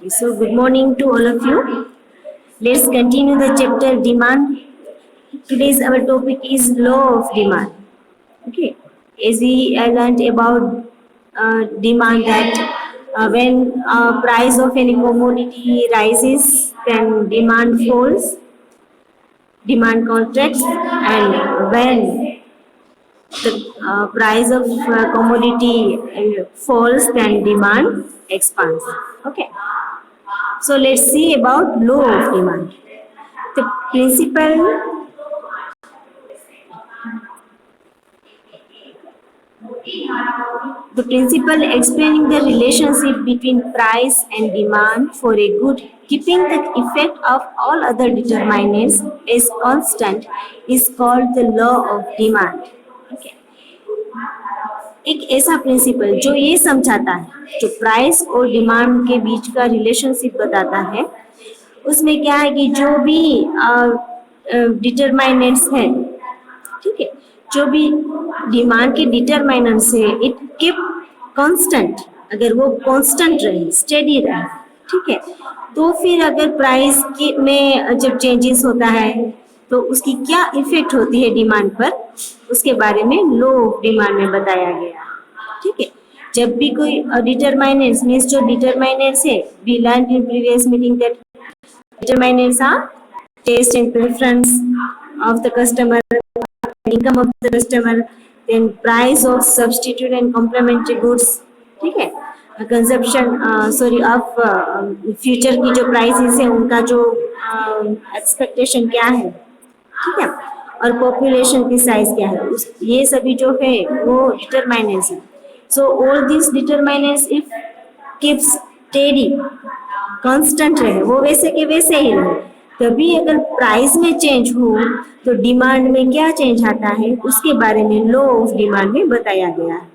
So, good morning to all of you. Let's continue the chapter demand. Today's our topic is law of demand. Okay, as we learned about demand that when price of any commodity rises, then demand falls, demand contracts, and when the price of commodity falls, then demand expands. Okay. So let's see about law of demand. The principle the principle explaining the relationship between price and demand for a good, keeping the effect of all other determinants as constant, is called the law of demand. Okay. एक ऐसा principal जो ये समझाता है, जो price और demand के बीच का रिलेशनशिप बताता है, उसमें क्या है कि जो भी डिटरमाइनेंट्स हैं, ठीक है, जो भी डिमांड के डिटरमाइनेंट्स है, इट कीप कांस्टेंट, अगर वो कांस्टेंट रहे, स्टेडी रहे, ठीक है, तो फिर अगर प्राइस के में जब चेंजेस होता है तो उसकी क्या इफेक्ट होती है डिमांड पर, उसके बारे में लॉ ऑफ डिमांड में बताया गया है। ठीक है, जब भी कोई डिटरमाइनेंट्स मीन्स जो डिटरमाइनेंट्स है, we learn in previous meeting that determinants are taste and preference of the customer, income of the customer, then price of substitute and complementary goods, ठीक है, कंजप्शन सॉरी ऑफ फ्यूचर की जो prices है उनका जो expectation क्या है, ठीक है, और पॉपुलेशन की साइज क्या है, ये सभी जो है वो डिटरमाइनेंट्स है। So all this determinants if keep steady, constant रहे, वो वैसे के वैसे ही रहे, तभी अगर प्राइस में चेंज हो तो डिमांड में क्या चेंज आता है, उसके बारे में लॉ ऑफ डिमांड में बताया गया है।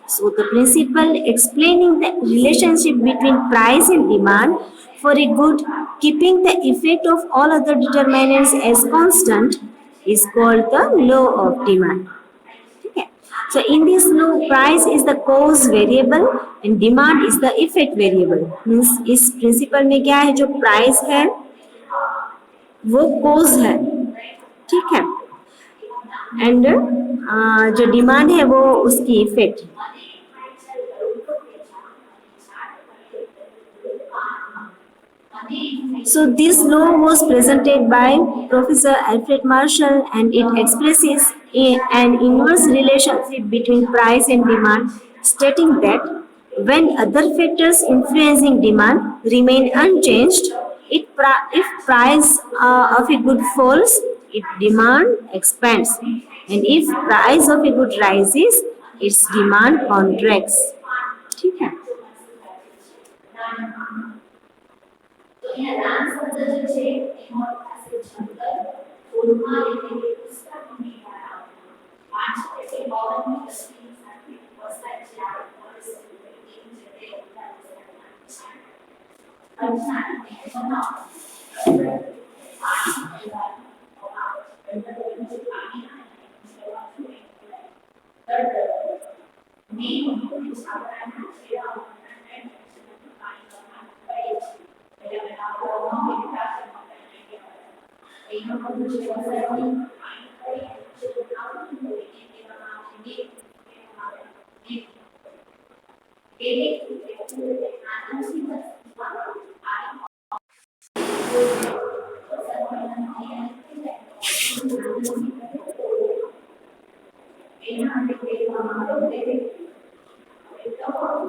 So the principle explaining the relationship between price and demand for a good, keeping the effect of all other determinants as constant, is called the law of demand. Okay. So in this law, price is the cause variable and demand is the effect variable. Means इस principle में क्या है, जो price है वो cause है, ठीक है, and जो demand है वो उसकी effect है। So this law was presented by Professor Alfred Marshall, and it expresses an inverse relationship between price and demand, stating that when other factors influencing demand remain unchanged, if price of a good falls, its demand expands, and if price of a good rises, its demand contracts. ठीक है।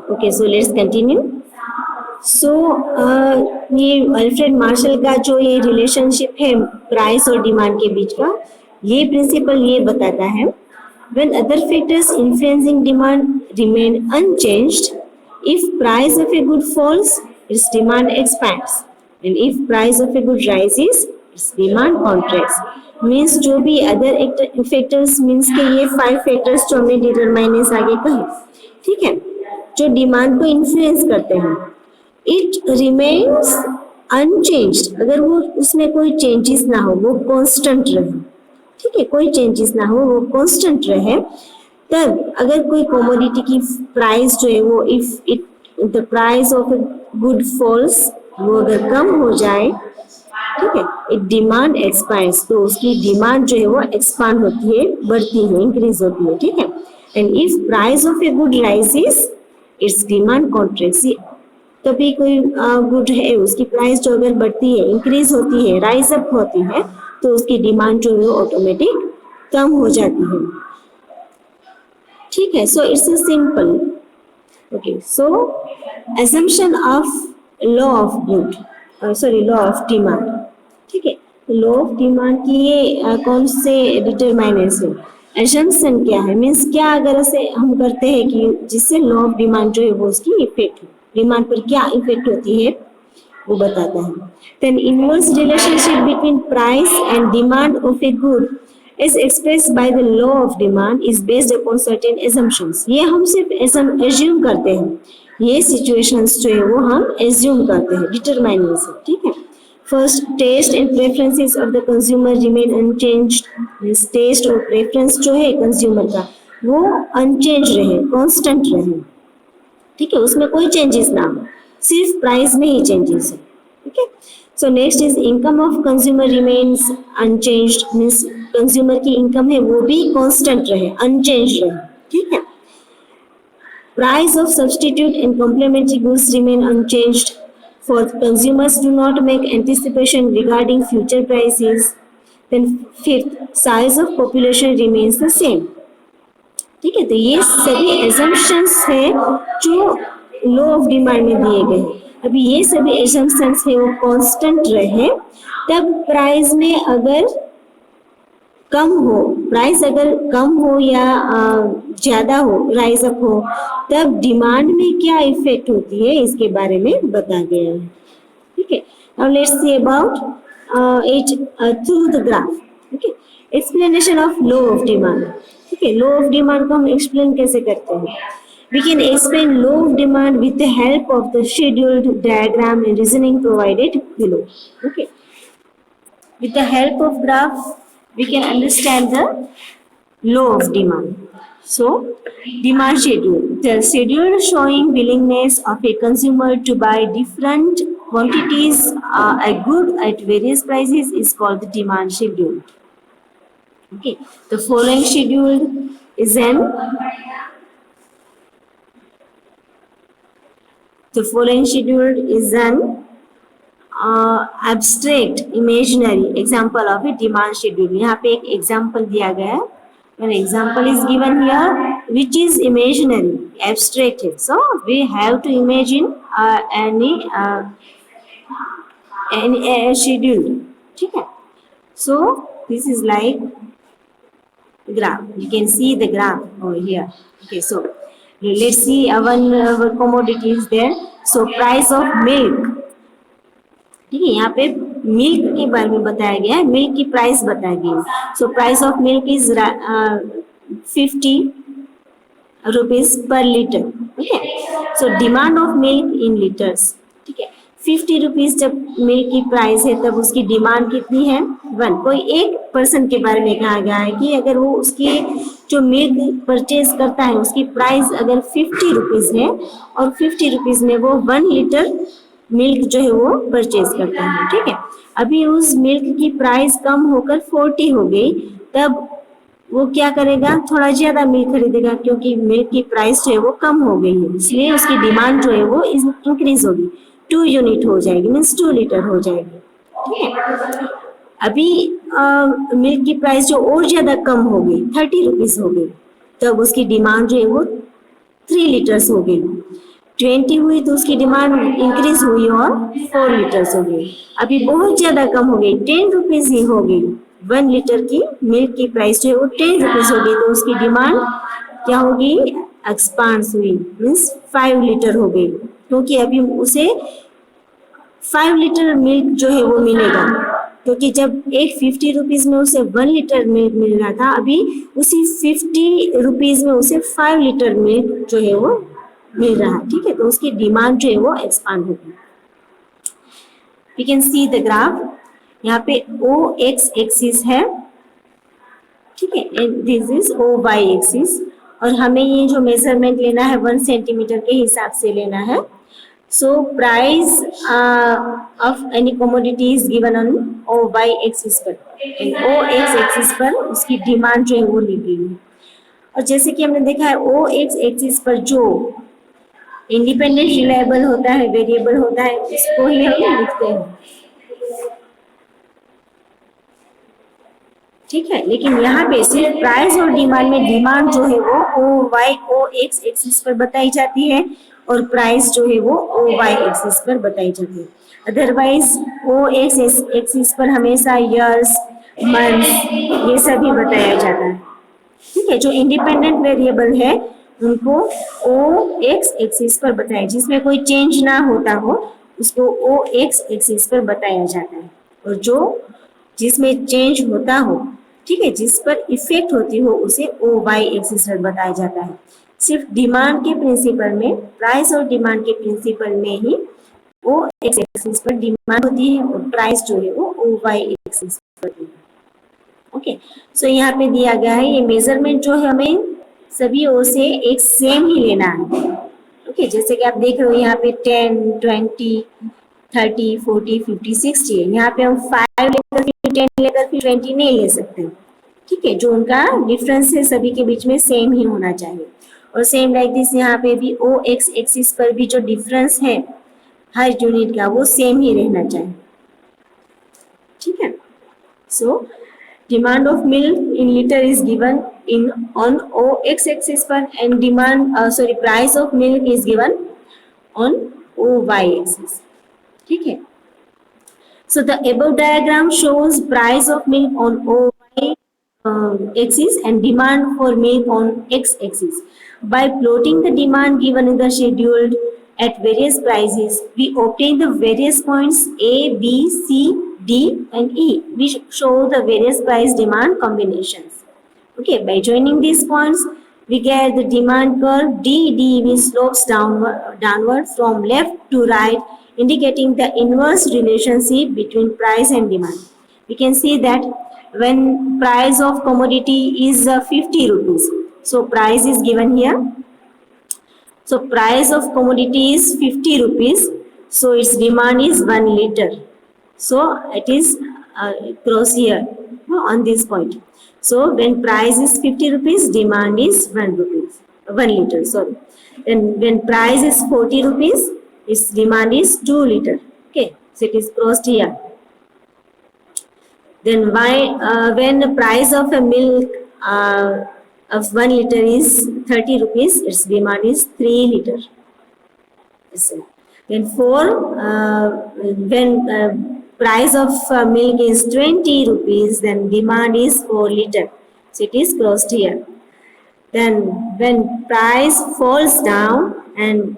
Okay, so let's continue. सो ये Alfred Marshall का जो ये relationship है price और demand के बीच का, ये प्रिंसिपल ये बताता है, when other factors influencing demand remain unchanged, if price of a good falls, its demand expands, and if price of a good rises, its demand contracts. Means जो भी अदर फैक्टर्स, मीन्स के ये 5 factors जो हमने डिटरमाइनेंस आगे कहे, ठीक है, जो डिमांड को इन्फ्लुएंस करते हैं, इट रिमेन्स अनचेंज्ड, अगर वो उसमें कोई चेंजेस ना हो, वो कांस्टेंट रहे, ठीक है, कोई चेंजेस ना हो, वो कांस्टेंट रहे, तब अगर कोई कमोडिटी की प्राइस जो है वो, if it the price of good falls, वो अगर कम हो जाए, ठीक है, इट डिमांड एक्सपांड्स, तो उसकी डिमांड जो है वो एक्सपांड होती है, बढ़ती है, इंक्रीज होती है, ठीक है। And if price of a good rises, its demand contracts, तभी कोई गुड है उसकी प्राइस जो अगर बढ़ती है, इंक्रीज होती है, राइज अप होती है, तो उसकी डिमांड जो है ऑटोमेटिक कम हो जाती है, ठीक है। So it's a simple, okay. So assumption of law of good, sorry law of demand, ठीक है। लॉ ऑफ डिमांड की ये कौन से डिटरमाइनेंट्स है, assumption क्या है, मीन्स क्या अगर ऐसे हम करते हैं कि जिससे लॉ ऑफ डिमांड जो है वो उसकी इफेक्ट, डिमांड पर क्या इफेक्ट होती है वो बताता है। Then inverse relationship between price and demand of a good is expressed by the law of demand is based upon certain assumptions, ये हम सिर्फ assume करते हैं, ये situations जो है वो हम assume करते हैं, determining से, ठीक है। First, taste and preferences of the consumer remain unchanged, means taste और preference जो है consumer का वो unchanged रहे, constant रहे, ठीक है, उसमें कोई changes ना हो, सिर्फ प्राइस में ही changes है, ठीक है। So next is income of consumer remains unchanged, means consumer की income है वो भी constant रहे, unchanged रहे, ठीक है। Price of substitute and complementary goods remain unchanged, for consumers do not make anticipation regarding future prices. Then fifth, size of population remains the same, ठीक है। तो ये सभी assumptions है जो law of demand में दिए गए हैं। अभी ये सभी assumptions है वो constant रहे, तब प्राइस में अगर कम हो, प्राइस अगर कम हो या ज्यादा हो, राइज अप हो, तब डिमांड में क्या इफेक्ट होती है इसके बारे में बता गया है, ठीक है। Now let's see about it through the graph, okay. Explanation of law of demand, ठीक है। लॉ ऑफ डिमांड को हम एक्सप्लेन कैसे करते हैं, we can explain law of demand with the help of the scheduled diagram and reasoning provided below, okay। with the help of graph we can understand the law of demand. So demand schedule, the schedule showing willingness of a consumer to buy different quantities a good at various prices is called the demand schedule, okay। The following schedule is an The following schedule is an abstract imaginary example of a demand schedule. यहाँ पे एक example दिया गया है, an example is given here which is imaginary, abstract है, so we have to imagine any schedule, ठीक है। So this is like graph, you can see the graph over here, okay। So let's see our commodities there. So price of milk, ठीक है, यहाँ पे milk के बारे में बताया गया है, मिल्क की प्राइस बताई गई है। So price of milk is 50 rupees per litre, ठीक है। So demand of milk in litres, ठीक है। 50 रुपीज जब मिल्क की प्राइस है तब उसकी डिमांड कितनी है, 1। कोई एक पर्सन के बारे में कहा गया है कि अगर वो उसकी जो मिल्क परचेज करता है उसकी प्राइस अगर 50 रुपीज है और 50 रुपीज में वो 1 लीटर मिल्क जो है वो परचेज करता है, ठीक है। अभी उस मिल्क की प्राइस कम होकर 40 हो गई, तब वो क्या करेगा, थोड़ा ज्यादा मिल्क खरीदेगा, क्योंकि मिल्क की प्राइस जो है वो कम हो गई है, इसलिए उसकी डिमांड जो है वो इंक्रीज होगी, 2 यूनिट हो जाएगी, मीन्स 2 लीटर हो जाएगी, ठीक है। अभी मिल्क की प्राइस जो और ज्यादा कम हो गई, 30 रुपीज हो गई, तब उसकी डिमांड जो है वो 3 लीटर्स हो गई। 20 हुई तो उसकी डिमांड इंक्रीज हुई और 4 लीटर्स हो गई। अभी बहुत ज्यादा कम हो गई, 10 रुपीज ही हो गई, 1 लीटर की मिल्क की प्राइस जो है वो 10 रुपीज हो गई, तो उसकी डिमांड क्या होगी, एक्सपांड हुई, मीन्स 5 लीटर हो गई, क्योंकि अभी उसे 5 लीटर मिल्क जो है वो मिलेगा, क्योंकि जब एक 50 रुपीज में उसे 1 लीटर मिल्क मिल रहा था, अभी उसी 50 रुपीज में उसे 5 लीटर मिल्क जो है वो मिल रहा है, ठीक है। तो उसकी डिमांड जो है वो एक्सपांड होगी। We can see the graph, यहाँ पे ओ एक्स एक्सिस है, ठीक है, and this is O Y axis, और हमें ये जो मेजरमेंट लेना है 1 सेंटीमीटर के हिसाब से लेना है। So price of any commodity is given on o y axis पर, and o x axis पर उसकी डिमांड जो है वो ली गई है। और जैसे कि हमने देखा है ओ एक्स एक्सिस पर जो इंडिपेंडेंट रिलायबल होता है, वेरिएबल होता है, इसको ही हम लिखते हैं, ठीक है। लेकिन यहाँ पे सिर्फ प्राइस और डिमांड में डिमांड जो है वो O Y O X axis पर बताई जाती है और प्राइस जो है वो ओ वाई एक्सिस पर बताई जाती है। अदरवाइज ओ एक्स एक्सिस पर हमेशा ईयर्स, मंथ्स ये सभी बताया जाता है, ठीक है। जो इंडिपेंडेंट वेरिएबल है उनको ओ एक्स एक्सिस पर बताया, जिसमें कोई चेंज ना होता हो उसको ओ एक्स एक्सिस पर बताया जाता है, और जो जिसमें चेंज होता हो, ठीक है, जिस पर इफेक्ट होती हो उसे ओ वाई एक्सिस पर बताया जाता है। सिर्फ डिमांड के प्रिंसिपल में, प्राइस और डिमांड के प्रिंसिपल में ही ओ एक्स एक्सिस पर डिमांड होती है और प्राइस जो है वो ओ वाई एक्सिस पर होती है। ओके, सो यहाँ पे दिया गया है ये मेजरमेंट जो है हमें सभी ओ से एक सेम ही लेना है। ओके, जैसे कि आप देख रहे हो यहाँ पे 10, 20, 30, 40, 50, 60 है। यहाँ पे हम 5 लेकर फिर 10 लेकर फिर 20 नहीं ले सकते, ठीक है। जो उनका डिफरेंस है सभी के बीच में सेम ही होना चाहिए। और सेम लाइक दिस यहाँ पे भी ओ एक्स एक्सिस पर भी जो डिफरेंस है हर यूनिट का वो सेम ही रहना चाहिए, ठीक है। सो demand of milk in liter is given in on OX axis पर, and price of milk is given on OY axis, ठीक है। So the above diagram shows price of milk on OY axis and demand for milk on X axis. By plotting the demand given in the schedule at various prices, we obtain the various points A, B, C, D and E, which show the various price demand combinations. Okay, by joining these points, we get the demand curve DD, which slopes downward from left to right, indicating the inverse relationship between price and demand. We can see that when price of commodity is 50 rupees, so price is given here. So price of commodity is 50 rupees, so its demand is 1 liter. So it is cross here on this point. So when price is 50 rupees, demand is 1 rupees, 1 liter, sorry. Then when price is 40 rupees, its demand is 2 liter. Okay, so it is crossed here. Then when the price of a milk of 1 liter is 30 rupees, its demand is 3 liter. Then when price of milk is 20 rupees, then demand is 4 liter. So it is crossed here. Then when price falls down and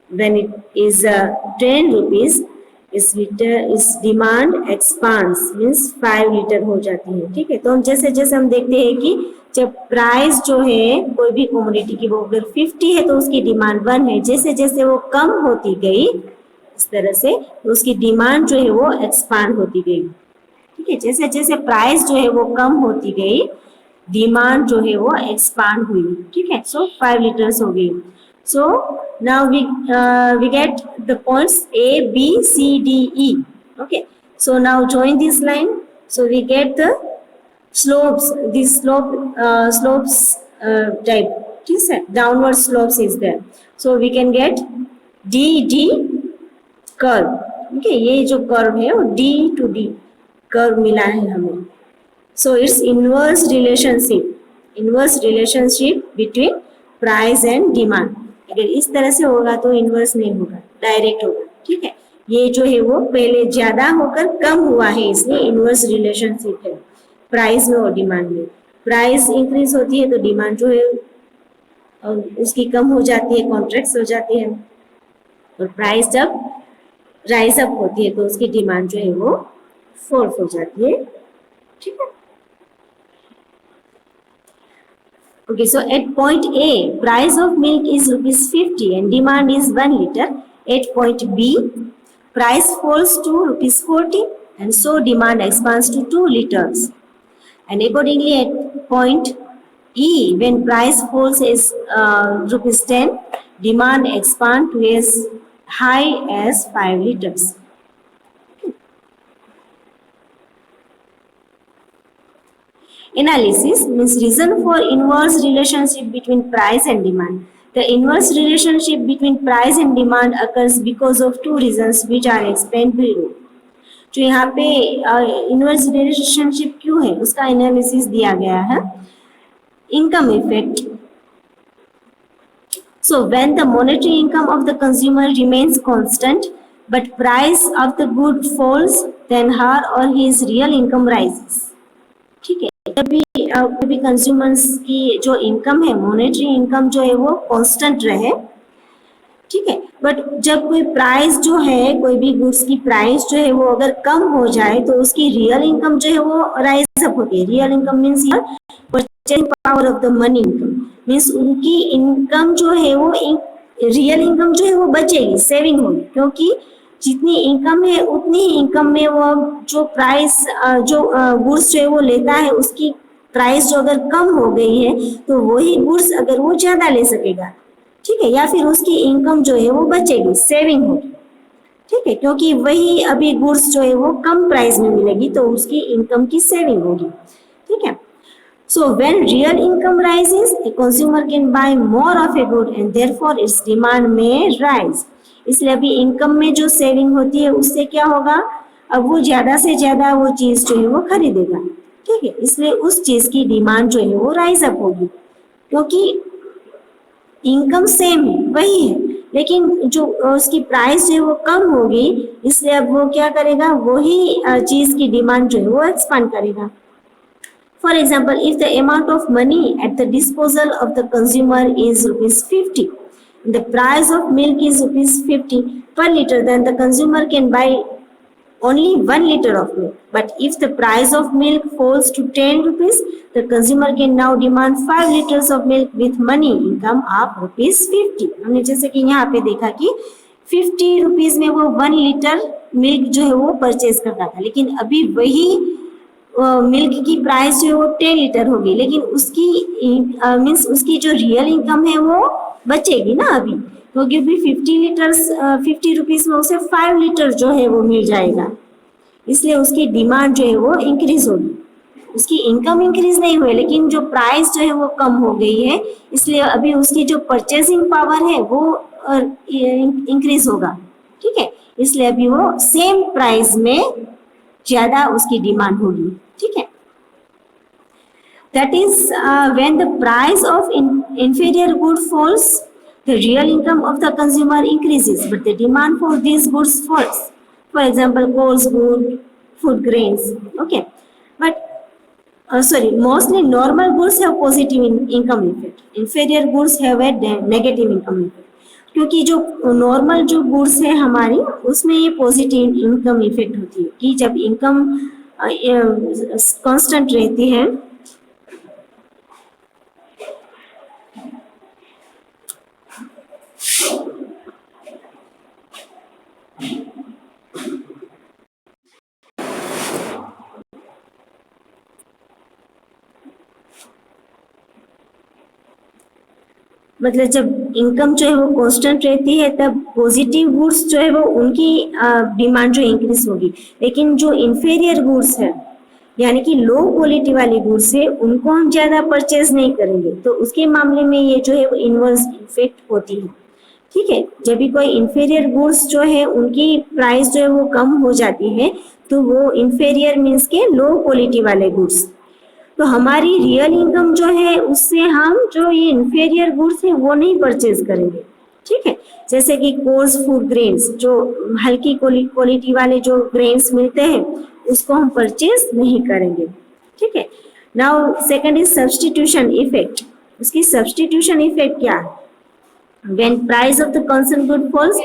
when it is 10 rupees, इस demand expands means 5 litre हो जाती है, ठीक है। तो हम जैसे जैसे हम देखते हैं कि जब प्राइस जो है कोई भी कमोडिटी की वो अगर 50 है तो उसकी डिमांड 1 है, जैसे जैसे वो कम होती गई इस तरह से तो उसकी डिमांड जो है वो एक्सपांड होती गई, ठीक है। जैसे जैसे प्राइस जो है वो कम होती गई डिमांड जो है वो एक्सपांड हुई, ठीक है। सो 5 लीटर्स हो गई। So now we get the points A, B, C, D, E. Okay. So now join this line. So we get the slopes. This slopes type. ठीक है, downward slopes is there. So we can get D D curve. Okay, ये जो curve है वो D to D curve मिला है हमें. So it's inverse relationship between price and demand. अगर इस तरह से होगा तो इनवर्स नहीं होगा, डायरेक्ट होगा, ठीक है। ये जो है वो पहले ज्यादा होकर कम हुआ है, इसलिए इनवर्स रिलेशनशिप है प्राइस में और डिमांड में। प्राइस इंक्रीज होती है तो डिमांड जो है उसकी कम हो जाती है, कॉन्ट्रैक्ट हो जाती है, और प्राइस जब राइज अप होती है तो उसकी डिमांड जो है वो फोर्थ हो जाती है, ठीक है। Okay, so at point A, price of milk is rupees 50 and demand is 1 liter. At point B, price falls to rupees 40 and so demand expands to 2 liters. And accordingly at point E, when price falls is rupees 10, demand expands to as high as 5 liters. Analysis means reason for inverse relationship between price and demand. The inverse relationship between price and demand occurs because of two reasons which are explained below. जो यहाँ पे inverse relationship क्यों है उसका analysis दिया गया है. Income effect. So when the monetary income of the consumer remains constant but price of the good falls, then her or his real income rises. ठीक है, कभी कंज्यूमर्स की जो इनकम है, मॉनेटरी इनकम जो है वो कांस्टेंट रहे, ठीक है, बट जब कोई प्राइस जो है, कोई भी गुड्स की प्राइस जो है वो अगर कम हो जाए तो उसकी रियल इनकम जो है वो राइज अप होती है. Real income means purchasing power of the money income means उनकी इनकम जो है वो रियल इनकम जो है वो बचेगी, सेविंग होगी, क्योंकि जितनी इनकम है उतनी ही इनकम में वो जो प्राइस जो गुड्स जो है वो लेता है उसकी प्राइस जो अगर कम हो गई है तो वही गुड्स अगर वो ज्यादा ले सकेगा, ठीक है, या फिर उसकी इनकम जो है वो बचेगी, सेविंग होगी, ठीक है, क्योंकि वही अभी गुड्स जो है वो कम प्राइस में मिलेगी तो उसकी इनकम की सेविंग होगी, ठीक है. So when real income rises, a consumer can buy more of a good and therefore its demand may rise. इसलिए अभी इनकम में जो सेविंग होती है उससे क्या होगा, अब वो ज्यादा से ज्यादा वो चीज जो है वो खरीदेगा, ठीक है, इसलिए उस चीज की डिमांड जो है वो राइज अप होगी, क्योंकि इनकम सेम वही है लेकिन जो उसकी प्राइस जो है वो कम होगी, इसलिए अब वो क्या करेगा, वही चीज की डिमांड जो है वो एक्सपांड करेगा. For example, if the amount of money at the disposal of the consumer is ₹50, the price of milk is ₹50 per liter, then the consumer can buy only 1 liter of milk. But if the price of milk falls to ₹10, the consumer can now demand 5 liters of milk with money income of ₹50. हमने जैसे कि यहाँ पे देखा कि 50 rupees में वो 1 litre milk जो है वो परचेज करता था, लेकिन अभी वही मिल्क की प्राइस जो है वो 10 लीटर होगी, लेकिन उसकी मीन्स उसकी जो रियल इनकम है वो बचेगी ना अभी, क्योंकि अभी 50 रुपीज में उसे 5 लीटर जो है वो मिल जाएगा, इसलिए उसकी डिमांड जो है वो इंक्रीज होगी. उसकी इनकम इंक्रीज नहीं हुई लेकिन जो प्राइस जो है वो कम हो गई है, इसलिए अभी उसकी जो परचेसिंग पावर है वो इंक्रीज होगा, ठीक है, इसलिए अभी वो सेम प्राइस में ज्यादा उसकी डिमांड होगी, ठीक है. That is when the price of inferior good falls, the real income of the consumer increases, but the demand for these goods falls. For example, coarse good, food grains, okay. But mostly normal goods have positive income effect. Inferior goods have a negative income effect. क्योंकि जो normal जो goods है हमारी उसमें ये positive income effect होती है कि जब इनकम कांस्टेंट रहती है, मतलब जब इनकम जो है वो कांस्टेंट रहती है तब पॉजिटिव गुड्स जो है वो उनकी डिमांड जो इंक्रीज होगी, लेकिन जो इंफीरियर गुड्स है यानी कि लो क्वालिटी वाली गुड्स है उनको हम ज्यादा परचेज नहीं करेंगे, तो उसके मामले में ये जो है वो इनवर्स इफेक्ट होती है, ठीक है. जब भी कोई इंफीरियर गुड्स जो है उनकी प्राइस जो है वो कम हो जाती है तो वो इंफीरियर मीन्स के लो क्वालिटी वाले गुड्स, तो हमारी रियल इनकम जो है उससे हम जो ये इंफीरियर गुड्स है वो नहीं परचेज करेंगे, ठीक है. जैसे कि कोर्स फूड ग्रेन्स, जो हल्की क्वालिटी वाले जो ग्रेन्स मिलते हैं उसको हम परचेज नहीं करेंगे, ठीक है. Now second is substitution effect. उसकी सब्स्टिट्यूशन इफेक्ट क्या है, when price of the concerned good falls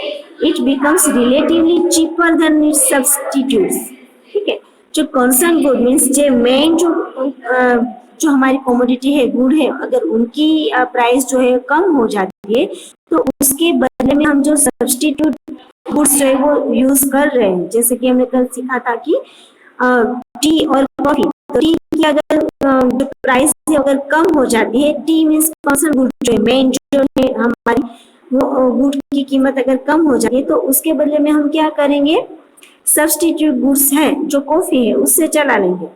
it becomes relatively cheaper than its substitutes, ठीक है. जो कंसर्न गुड मीन्स जो मेन जो हमारी कमोडिटी है, गुड है, अगर उनकी प्राइस जो है कम हो जाती है तो उसके बदले में हम जो सब्स्टिट्यूट गुड्स जो है वो यूज कर रहे हैं, जैसे कि हमने कल सीखा था कि टी और कॉफी, तो टी की अगर जो प्राइस है अगर कम हो जाती है, टी मीन्स कंसर्न गुड जो है मेन जो है हमारी वो गुड की कीमत अगर कम हो जाए तो उसके बदले में हम क्या करेंगे, सब्स्टिट्यूट गुड्स है जो कॉफी है उससे चला लेंगे,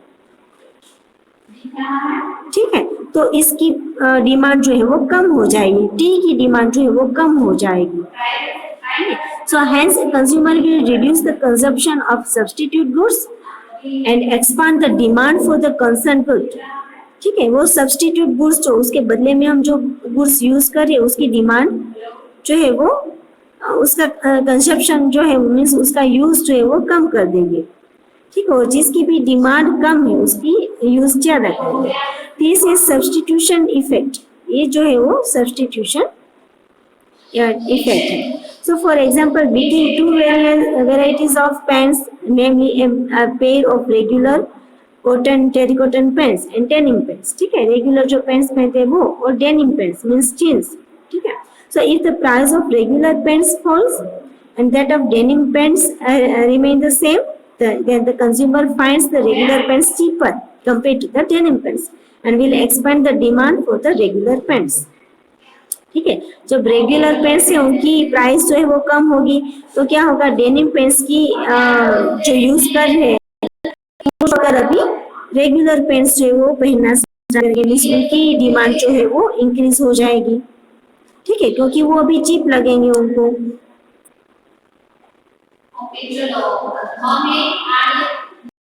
ठीक है। तो इसकी डिमांड जो है वो कम हो जाएगी, टी की डिमांड जो है वो कम हो जाएगी। So hence consumer will reduce the consumption of substitute goods and expand the demand for the concerned good। ठीक है, वो सब्स्टिट्यूट गुड्स जो उसके बदले में हम जो गुड्स यूज कर रहे हैं उसकी डिमांड जो है वो उसका कंजप्शन जो है मीन्स उसका यूज जो है वो कम कर देंगे, ठीक है। और जिसकी भी डिमांड कम है उसकी यूज ज्यादा करेंगे। दिस इज सब्स्टिट्यूशन इफेक्ट, ये जो है वो सब्स्टिट्यूशन effect है। So for example, between two varieties of pants, namely a pair of regular cotton terrycotton pants and denim pants, ठीक है, रेगुलर जो पैंट्स पहनते हैं वो और डेनिम पैंट्स मीन्स जींस, ठीक है। So if the price of regular pants falls and that of denim pants remain the same, then the consumer finds the regular pants cheaper compared to the denim pants and will expand the demand for the regular pants। ठीक है, जब regular paints है उनकी price जो है वो कम होगी तो क्या होगा, डेनिम पेंट्स की जो यूज कर रहे हैं अगर अभी रेगुलर पेंट्स जो है वो पहनना उनकी डिमांड जो है वो इंक्रीज हो जाएगी, ठीक है, क्योंकि वो अभी चीप लगेंगे उनको।